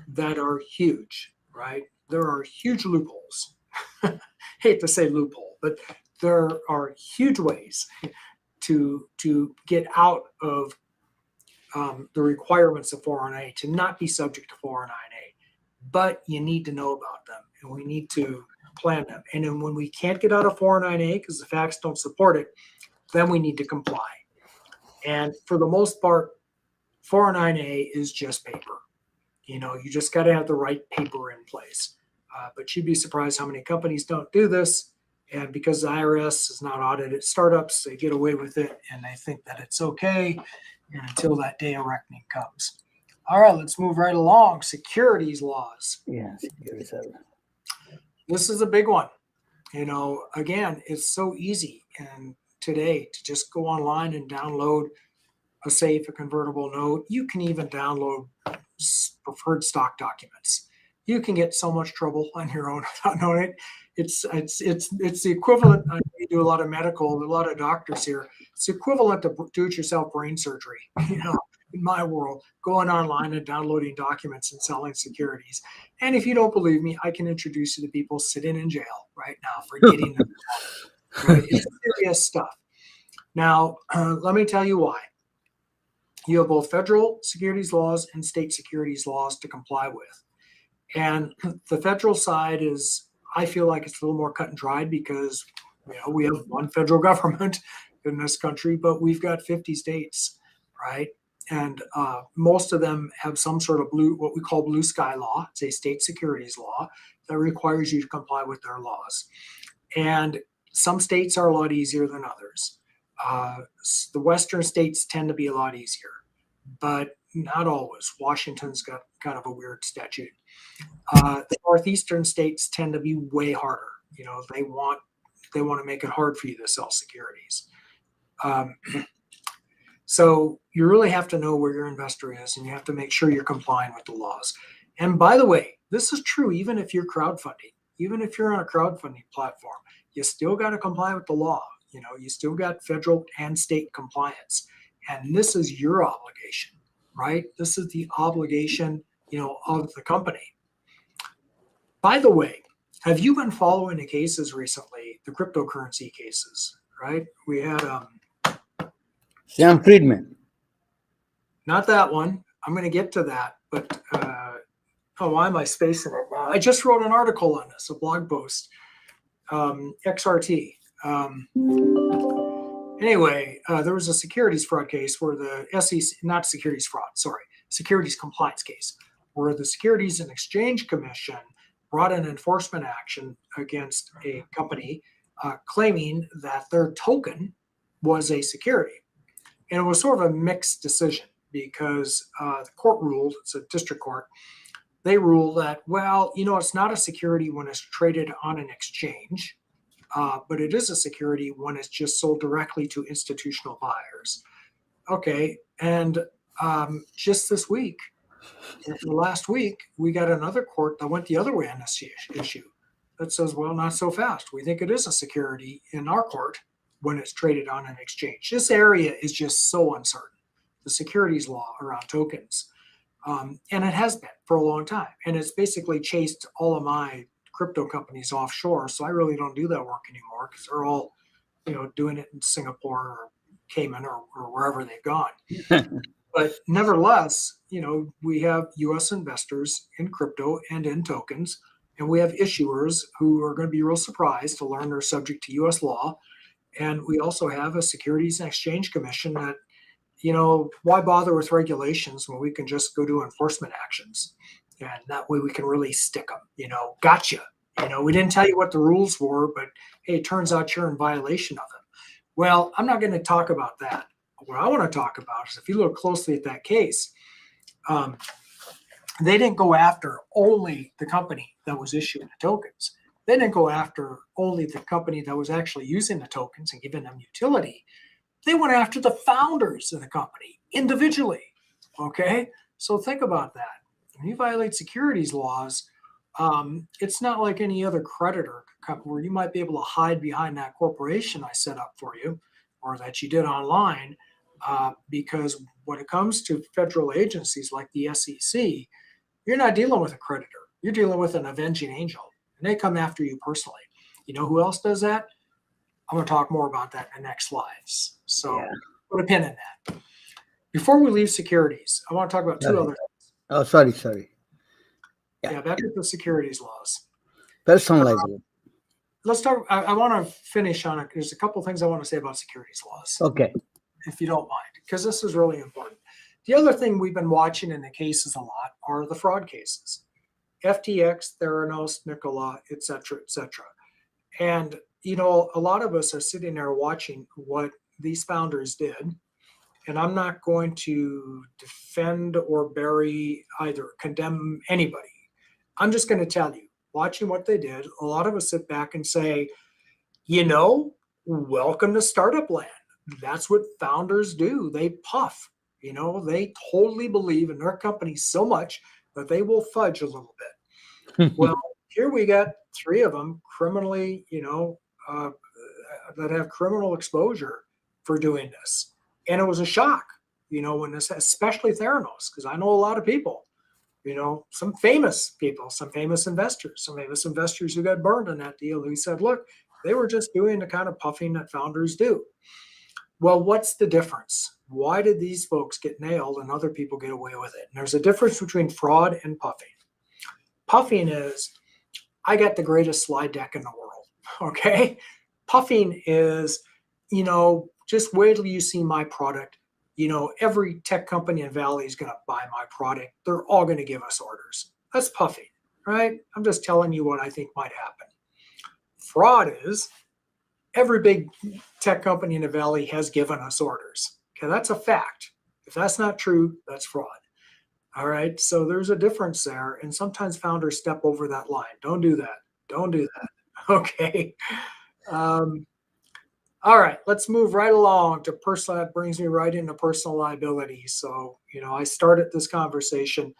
Speaker 2: that are huge, right? There are huge loopholes. Hate to say loophole, but there are huge ways to get out of the requirements of 409A, to not be subject to 409A. But you need to know about them, and we need to plan them. And then when we can't get out of 409A because the facts don't support it, then we need to comply. And for the most part, 409A is just paper. You just got to have the right paper in place. But you'd be surprised how many companies don't do this. And because the IRS has not audited startups, they get away with it and they think that it's okay, and until that day of reckoning comes. All right, let's move right along. Securities laws.
Speaker 1: Yeah, securities.
Speaker 2: This is a big one. Again, it's so easy and today to just go online and download a safe, a convertible note. You can even download preferred stock documents. You can get so much trouble on your own without knowing it. It's the equivalent. I do a lot of medical, a lot of doctors here. It's the equivalent to do-it-yourself brain surgery. In my world, going online and downloading documents and selling securities. And if you don't believe me, I can introduce you to people sitting in jail right now for getting them. Right? It's serious stuff. Now, let me tell you why. You have both federal securities laws and state securities laws to comply with. And the federal side is, I feel like it's a little more cut and dried because we have one federal government in this country, but we've got 50 states, right? And most of them have some sort of what we call blue sky law. It's a state securities law that requires you to comply with their laws. And some states are a lot easier than others. The Western states tend to be a lot easier, but not always. Washington's got kind of a weird statute. The Northeastern states tend to be way harder. They want to make it hard for you to sell securities. So you really have to know where your investor is, and you have to make sure you're complying with the laws. And by the way, this is true even if you're crowdfunding. Even if you're on a crowdfunding platform, you still got to comply with the law. You still got federal and state compliance. And this is your obligation, right? This is the obligation, of the company. By the way, have you been following the cases recently, the cryptocurrency cases, right? We had
Speaker 1: Sam Friedman.
Speaker 2: not that one. I'm going to get to that, but why am I spacing it? I just wrote an article on this, a blog post, XRT. Anyway, there was a securities fraud case where the SEC, not securities fraud, sorry, securities compliance case, where the Securities and Exchange Commission brought an enforcement action against a company claiming that their token was a security. And it was sort of a mixed decision because the court ruled, it's a district court, they ruled that, it's not a security when it's traded on an exchange, but it is a security when it's just sold directly to institutional buyers. Okay, and just this week, last week, we got another court that went the other way on this issue that says, well, not so fast. We think it is a security in our court when it's traded on an exchange. This area is just so uncertain, the securities law around tokens. And it has been for a long time. And it's basically chased all of my crypto companies offshore. So I really don't do that work anymore because they're all, doing it in Singapore or Cayman or wherever they've gone. But nevertheless, we have U.S. investors in crypto and in tokens, and we have issuers who are going to be real surprised to learn they're subject to U.S. law. And we also have a Securities and Exchange Commission that, why bother with regulations when we can just go do enforcement actions? And that way we can really stick them, gotcha. We didn't tell you what the rules were, but hey, it turns out you're in violation of them. Well, I'm not going to talk about that. What I want to talk about is if you look closely at that case, they didn't go after only the company that was issuing the tokens. They didn't go after only the company that was actually using the tokens and giving them utility. They went after the founders of the company individually. Okay, so think about that. When you violate securities laws, it's not like any other creditor where you might be able to hide behind that corporation I set up for you or that you did online. Because when it comes to federal agencies like the SEC, you're not dealing with a creditor. You're dealing with an avenging angel, and they come after you personally. You know who else does that? I'm going to talk more about that in the next slides. So
Speaker 1: Yeah.
Speaker 2: put a pin in that. Before we leave securities, I want to talk about two
Speaker 1: Sorry.
Speaker 2: other things.
Speaker 1: Oh, sorry. Yeah.
Speaker 2: Yeah, back to the securities laws.
Speaker 1: Personal liability.
Speaker 2: Let's talk. I want to finish on it. There's a couple things I want to say about securities laws,
Speaker 1: Okay.
Speaker 2: if you don't mind, because this is really important. The other thing we've been watching in the cases a lot are the fraud cases. FTX, Theranos, Nikola, et cetera, et cetera. And, you know, a lot of us are sitting there watching what these founders did. And I'm not going to defend or bury either condemn anybody. I'm just going to tell you, watching what they did, a lot of us sit back and say, you know, welcome to startup land. That's what founders do. They puff. You know, they totally believe in their company so much that they will fudge a little bit. Well, here we got three of them criminally, that have criminal exposure for doing this. And it was a shock, when this, especially Theranos, because I know a lot of people, some famous people, some famous investors who got burned in that deal who said, look, they were just doing the kind of puffing that founders do. Well, what's the difference? Why did these folks get nailed and other people get away with it? And there's a difference between fraud and puffing. Puffing is, I got the greatest slide deck in the world. Okay. Puffing is, just wait till you see my product. Every tech company in Valley is going to buy my product. They're all going to give us orders. That's puffing, right? I'm just telling you what I think might happen. Fraud is, every big tech company in the Valley has given us orders. Okay, that's a fact. If that's not true, that's fraud. All right, so there's a difference there, and sometimes founders step over that line. Don't do that. Don't do that. Okay. All right, let's move right along to personal. That brings me right into personal liability. So, I started this conversation,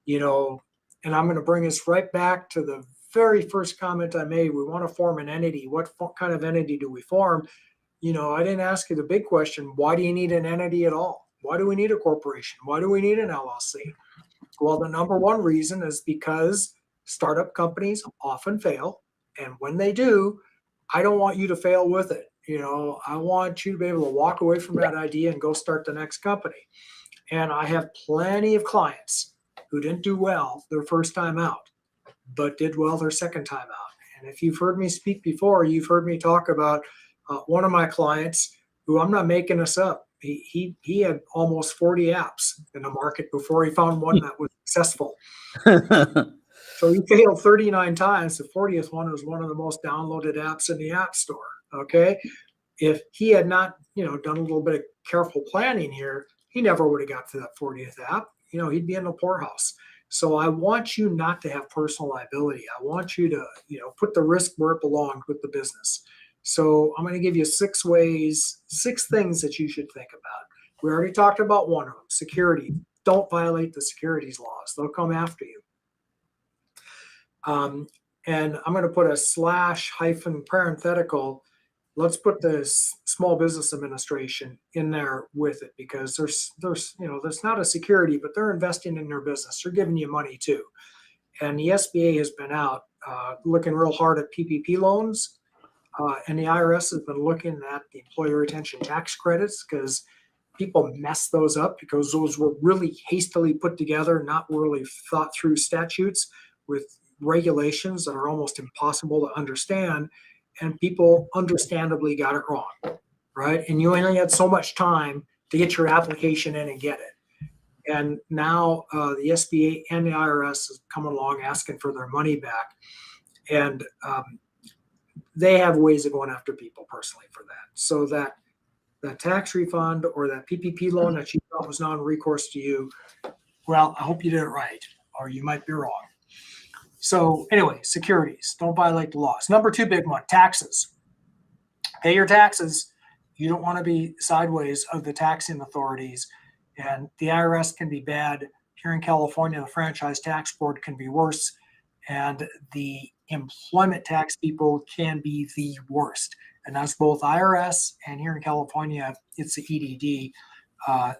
Speaker 2: and I'm going to bring us right back to the very first comment I made. We want to form an entity. What kind of entity do we form? I didn't ask you the big question. Why do you need an entity at all? Why do we need a corporation? Why do we need an LLC? Well, the number one reason is because startup companies often fail. And when they do, I don't want you to fail with it. I want you to be able to walk away from that idea and go start the next company. And I have plenty of clients who didn't do well their first time out, but did well their second time out. And if you've heard me speak before, you've heard me talk about one of my clients who, I'm not making this up. He had almost 40 apps in the market before he found one that was successful. So he failed 39 times. The 40th one was one of the most downloaded apps in the App Store. Okay. If he had not, done a little bit of careful planning here, he never would have got to that 40th app. He'd be in the poorhouse. So I want you not to have personal liability. I want you to, put the risk where it belongs with the business. So I'm going to give you 6 things that you should think about. We already talked about one of them, security. Don't violate the securities laws. They'll come after you. And I'm going to put a / parenthetical. Let's put the Small Business Administration in there with it, because there's not a security, but they're investing in their business. They're giving you money too. And the SBA has been out looking real hard at PPP loans. And the IRS has been looking at the employee retention tax credits, because people mess those up because those were really hastily put together, not really thought through statutes with regulations that are almost impossible to understand. And people understandably got it wrong, right? And you only had so much time to get your application in and get it. And now the SBA and the IRS is coming along asking for their money back. And they have ways of going after people personally for that. So that tax refund or that PPP loan that you thought was non-recourse to you, well, I hope you did it right. or you might be wrong. So anyway, securities, don't violate the laws. Number 2 big one, taxes. Pay your taxes. You don't want to be sideways of the taxing authorities. And the IRS can be bad. Here in California, the Franchise Tax Board can be worse. And the employment tax people can be the worst. And that's both IRS and here in California, it's the EDD,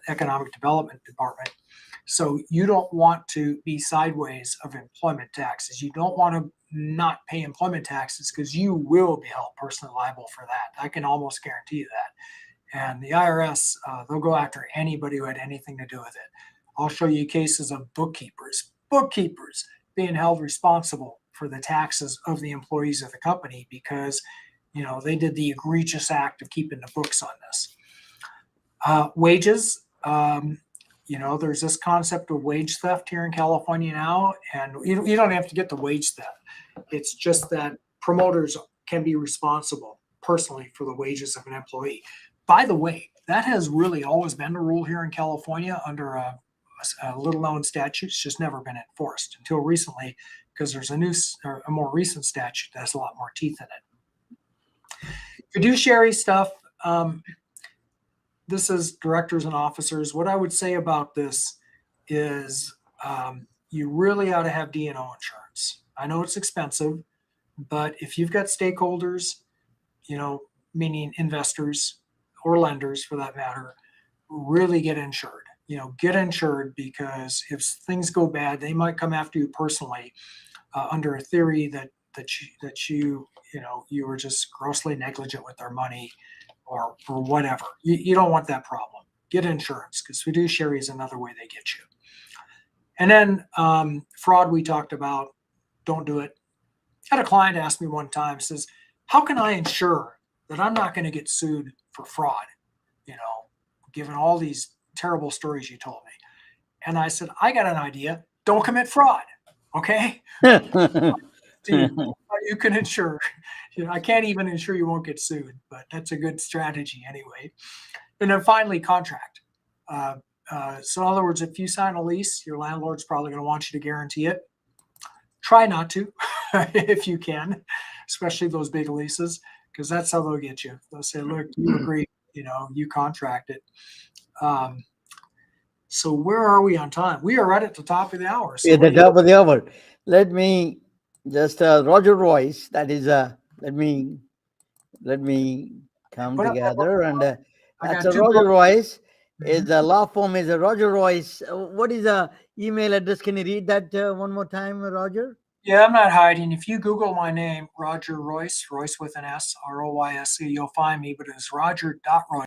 Speaker 2: Economic Development Department. So you don't want to be sideways of employment taxes. You don't want to not pay employment taxes because you will be held personally liable for that. I can almost guarantee you that. And the IRS, they'll go after anybody who had anything to do with it. I'll show you cases of bookkeepers being held responsible for the taxes of the employees of the company because, they did the egregious act of keeping the books on this. Wages, there's this concept of wage theft here in California now, and you don't have to get the wage theft. It's just that promoters can be responsible personally for the wages of an employee. By the way, that has really always been the rule here in California under a little-known statute. It's just never been enforced until recently because there's a more recent statute that has a lot more teeth in it. Fiduciary stuff. This is directors and officers. What I would say about this is you really ought to have D&O insurance. I know it's expensive, but if you've got stakeholders, meaning investors or lenders for that matter, really get insured. Get insured because if things go bad, they might come after you personally under a theory that you were just grossly negligent with their money or whatever. You don't want that problem. Get insurance because fiduciary is another way they get you. And then fraud we talked about, don't do it. I had a client ask me one time, says, how can I ensure that I'm not going to get sued for fraud, given all these terrible stories you told me? And I said, I got an idea. Don't commit fraud, okay? You can insure. I can't even ensure you won't get sued, but that's a good strategy anyway. And then finally, contract. So in other words, if you sign a lease, your landlord's probably going to want you to guarantee it. Try not to if you can, especially those big leases, because that's how they'll get you. They'll say, look, you agree, you contract it. So where are we on time? We are right at the top of the hour. So
Speaker 1: at the top of the hour. Let me just Roger Royse. That is let me come together and that's a Roger Royse. Is the law firm is a Roger Royse. What is the email address? Can you read that one more time, Roger?
Speaker 2: Yeah, I'm not hiding. If you Google my name, Roger Royse, Royse with an S, Royse, you'll find me. But it's Roger.Royse